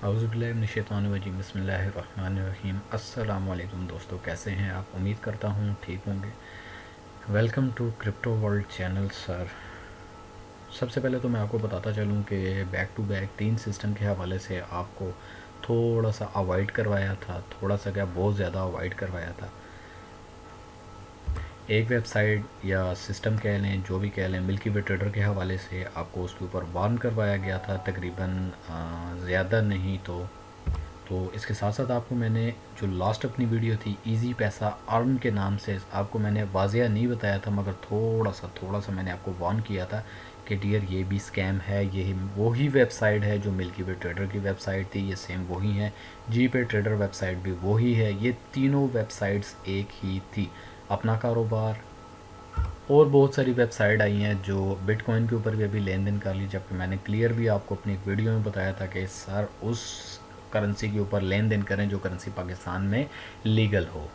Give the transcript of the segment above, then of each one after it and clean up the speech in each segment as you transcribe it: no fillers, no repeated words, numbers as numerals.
औज़ुबिल्लाहिमिनश्शैतानिर्रजीम बिस्मिल्लाहिर्रहमानिर्रहीम। अस्सलाम वालेकुम दोस्तों, कैसे हैं आप? उम्मीद करता हूँ ठीक होंगे। Welcome to crypto world channel sir. सबसे पहले तो मैं आपको बताता चलूँ कि बैक टू बैक 3 सिस्टम के हवाले से आपको थोड़ा सा अवॉइड करवाया था, थोड़ा सा क्या बहुत ज़्यादा अवॉइड करवाया था। एक वेबसाइट या सिस्टम कह लें, जो भी कह लें, मिल्की वे ट्रेडर के हवाले से आपको उसके ऊपर वार्न करवाया गया था तकरीबन ज़्यादा नहीं तो इसके साथ साथ आपको मैंने जो लास्ट अपनी वीडियो थी इजी पैसा अर्न के नाम से, आपको मैंने वाज़िया नहीं बताया था, मगर थोड़ा सा मैंने आपको वार्न किया था कि डियर ये भी स्कैम है। ये वही वेबसाइट है जो मिल्की वे ट्रेडर की वेबसाइट थी, ये सेम वही है। जी पे ट्रेडर वेबसाइट भी वही है। ये तीनों वेबसाइट्स एक ही थी। अपना कारोबार और बहुत सारी वेबसाइट आई हैं जो बिटकॉइन के ऊपर भी अभी लेन देन कर ली, जबकि मैंने क्लियर भी आपको अपनी एक वीडियो में बताया था कि सर उस करेंसी के ऊपर लेन देन करें जो करेंसी पाकिस्तान में लीगल हो।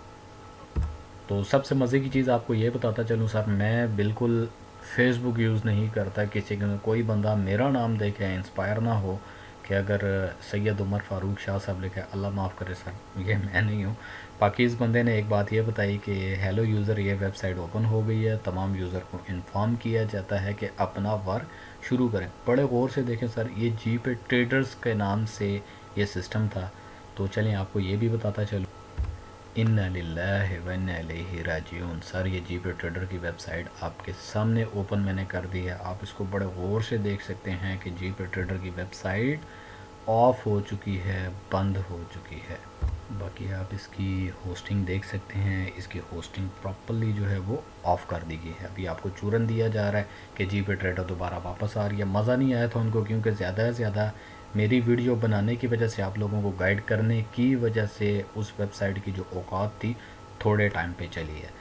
तो सबसे मज़े की चीज़ आपको ये बताता चलूँ सर, मैं बिल्कुल फेसबुक यूज़ नहीं करता। किसी का कोई बंदा मेरा नाम देखे इंस्पायर ना हो कि अगर सैयद उमर फ़ारूक शाह साहब लिखा है, अल्लाह माफ़ करे सर, ये मैं नहीं हूँ। बाकी इस बंदे ने एक बात ये बताई कि हेलो यूज़र, ये वेबसाइट ओपन हो गई है, तमाम यूज़र को इन्फॉर्म किया जाता है कि अपना वर्क शुरू करें। बड़े गौर से देखें सर, ये जी पे ट्रेडर्स के नाम से ये सिस्टम था। तो चलें आपको ये भी बताता चलूँ, इन्ना लिल्लाहि व इन्ना इलैहि राजिऊन। सर ये जी पे ट्रेडर की वेबसाइट आपके सामने ओपन मैंने कर दी है। आप इसको बड़े गौर से देख सकते हैं कि जी पे ट्रेडर की वेबसाइट ऑफ हो चुकी है, बंद हो चुकी है। बाकी आप इसकी होस्टिंग देख सकते हैं, इसकी होस्टिंग प्रॉपर्ली जो है वो ऑफ़ कर दी गई है। अभी आपको चूरन दिया जा रहा है कि जी पे ट्रेडर दोबारा वापस आ रही है। मज़ा नहीं आया था उनको, क्योंकि ज़्यादा से ज़्यादा मेरी वीडियो बनाने की वजह से, आप लोगों को गाइड करने की वजह से उस वेबसाइट की जो औकात थी थोड़े टाइम पे चली है।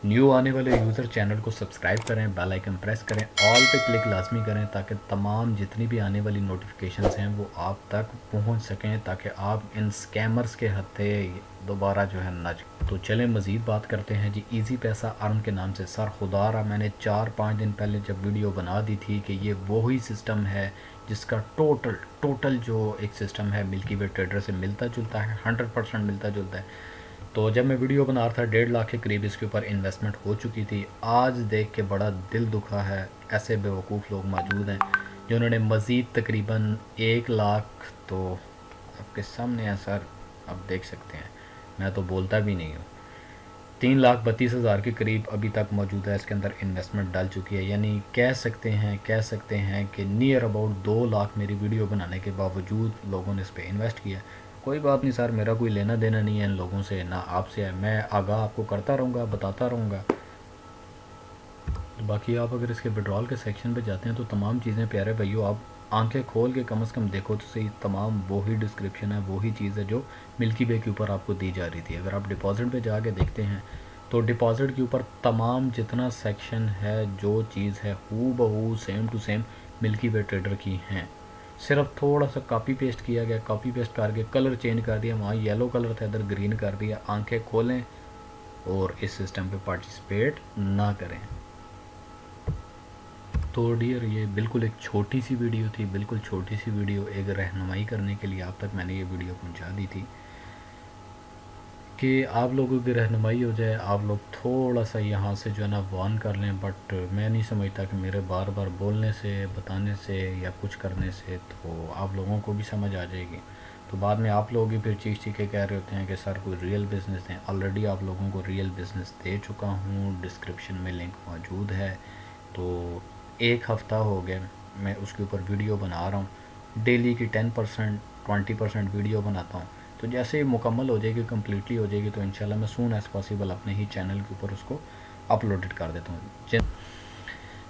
न्यू आने वाले यूज़र चैनल को सब्सक्राइब करें, बेल आइकन प्रेस करें, ऑल पे क्लिक लाजमी करें, ताकि तमाम जितनी भी आने वाली नोटिफिकेशंस हैं वो आप तक पहुंच सकें, ताकि आप इन स्कैमर्स के हत्थे दोबारा जो है न। तो चलें मज़ीद बात करते हैं जी इजी पैसा अर्न के नाम से। सर खुदा रहा, मैंने 4-5 दिन पहले जब वीडियो बना दी थी कि ये वही सिस्टम है जिसका टोटल जो एक सिस्टम है मिल्की वे ट्रेडर से मिलता जुलता है, 100% मिलता जुलता है। तो जब मैं वीडियो बना रहा था 1.5 लाख के करीब इसके ऊपर इन्वेस्टमेंट हो चुकी थी। आज देख के बड़ा दिल दुखा है, ऐसे बेवकूफ़ लोग मौजूद हैं जिन्होंने मज़ीद तकरीबन 1 लाख, तो आपके सामने है सर, आप देख सकते हैं, मैं तो बोलता भी नहीं हूँ। 3,32,000 के करीब अभी तक मौजूद है, इसके अंदर इन्वेस्टमेंट डाल चुकी है। यानी कह सकते हैं कि नियर अबाउट 2 लाख मेरी वीडियो बनाने के बावजूद लोगों ने इस पर इन्वेस्ट किया। कोई बात नहीं सर, मेरा कोई लेना देना नहीं है इन लोगों से, ना आपसे है। मैं आगाह आपको करता रहूँगा, बताता रहूँगा। बाकी आप अगर इसके विड्रॉल के सेक्शन पे जाते हैं तो तमाम चीज़ें, प्यारे भाइयों, आप आंखें खोल के कम से कम देखो तो सही, तमाम वही डिस्क्रिप्शन है, वही चीज़ है जो मिल्की वे के ऊपर आपको दी जा रही थी। अगर आप डिपॉज़िट पे जाके देखते हैं तो डिपॉज़िट के ऊपर तमाम जितना सेक्शन है, जो चीज़ है हू बहू same to same Milky Way trader की हैं। सिर्फ थोड़ा सा कॉपी पेस्ट किया गया, कॉपी पेस्ट करके कलर चेंज कर दिया, वहाँ येलो कलर था इधर ग्रीन कर दिया। आंखें खोलें और इस सिस्टम पे पार्टिसिपेट ना करें। तो डियर ये बिल्कुल एक छोटी सी वीडियो थी, बिल्कुल छोटी सी वीडियो, एक रहनुमाई करने के लिए आप तक मैंने ये वीडियो पहुंचा दी थी कि आप लोगों की रहनुमाई हो जाए, आप लोग थोड़ा सा यहाँ से जो है ना वार्न कर लें। बट मैं नहीं समझता कि मेरे बार बार बोलने से, बताने से या कुछ करने से तो आप लोगों को भी समझ आ जाएगी। तो बाद में आप लोग ही फिर चीख के कह रहे होते हैं कि सर कोई रियल बिज़नेस दें। ऑलरेडी आप लोगों को रियल बिज़नेस दे चुका हूँ, डिस्क्रिप्शन में लिंक मौजूद है। तो 1 हफ़्ता हो गया मैं उसके ऊपर वीडियो बना रहा हूँ, डेली की 10% 20% वीडियो बनाता हूँ। तो जैसे ही मुकम्मल हो जाएगी, कम्प्लीटली हो जाएगी, तो इंशाल्लाह मैं सून एज़ पॉसिबल अपने ही चैनल के ऊपर उसको अपलोडेड कर देता हूँ।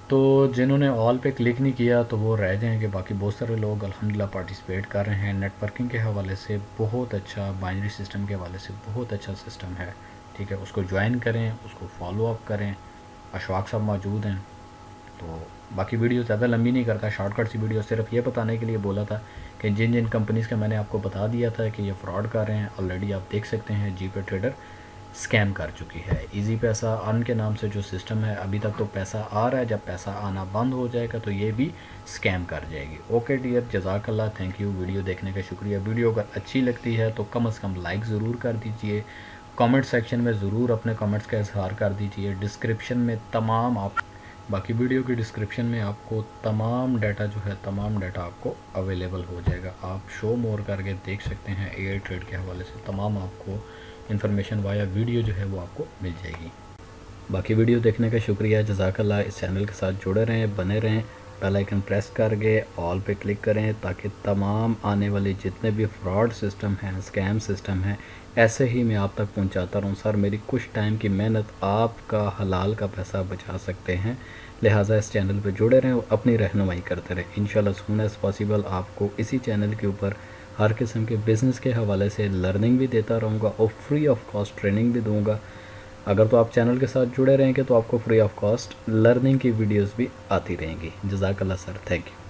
तो जिन्होंने ऑल पे क्लिक नहीं किया तो वो रह जाएंगे। बाकी बहुत सारे लोग अल्हम्दुलिल्लाह पार्टिसिपेट कर रहे हैं। नेटवर्किंग के हवाले से बहुत अच्छा, बाइनरी सिस्टम के हवाले से बहुत अच्छा सिस्टम है, ठीक है। उसको ज्वाइन करें, उसको फॉलो अप करें। अशफाक साहब मौजूद हैं। तो बाकी वीडियो ज़्यादा लंबी नहीं करता, शॉर्टकट सी वीडियो, सिर्फ ये बताने के लिए बोला था कि जिन जिन कंपनीज़ का मैंने आपको बता दिया था कि ये फ़्रॉड कर रहे हैं, ऑलरेडी आप देख सकते हैं जी पे ट्रेडर स्कैम कर चुकी है। इजी पैसा अर्न के नाम से जो सिस्टम है, अभी तक तो पैसा आ रहा है, जब पैसा आना बंद हो जाएगा तो ये भी स्कैम कर जाएगी। ओके डियर, जज़ाकल्लाह, थैंक यू वीडियो देखने का शुक्रिया। वीडियो अगर अच्छी लगती है तो कम से कम लाइक ज़रूर कर दीजिए, कमेंट सेक्शन में ज़रूर अपने कमेंट्स का इजहार कर दीजिए। डिस्क्रिप्शन में तमाम आप बाकी वीडियो की डिस्क्रिप्शन में आपको तमाम डाटा जो है, तमाम डाटा आपको अवेलेबल हो जाएगा। आप शो मोर करके देख सकते हैं, एयर ट्रेड के हवाले से तमाम आपको इन्फॉर्मेशन वाया वीडियो जो है वो आपको मिल जाएगी। बाकी वीडियो देखने का शुक्रिया, जज़ाकल्लाह। इस चैनल के साथ जुड़े रहें, बने रहें, बेल आइकन प्रेस करके ऑल पे क्लिक करें ताकि तमाम आने वाले जितने भी फ्रॉड सिस्टम हैं, स्कैम सिस्टम हैं, ऐसे ही मैं आप तक पहुंचाता रहूं। सर, मेरी कुछ टाइम की मेहनत आपका हलाल का पैसा बचा सकते हैं, लिहाजा इस चैनल पर जुड़े रहें और अपनी रहनुमाई करते रहें। इंशाल्लाह सून एज़ पॉसिबल आपको इसी चैनल के ऊपर हर किस्म के बिज़नेस के हवाले से लर्निंग भी देता रहूँगा और फ्री ऑफ कॉस्ट ट्रेनिंग भी दूँगा। अगर तो आप चैनल के साथ जुड़े रहेंगे तो आपको फ्री ऑफ कॉस्ट लर्निंग की वीडियोस भी आती रहेंगी। जज़ाकल्लाह सर, थैंक यू।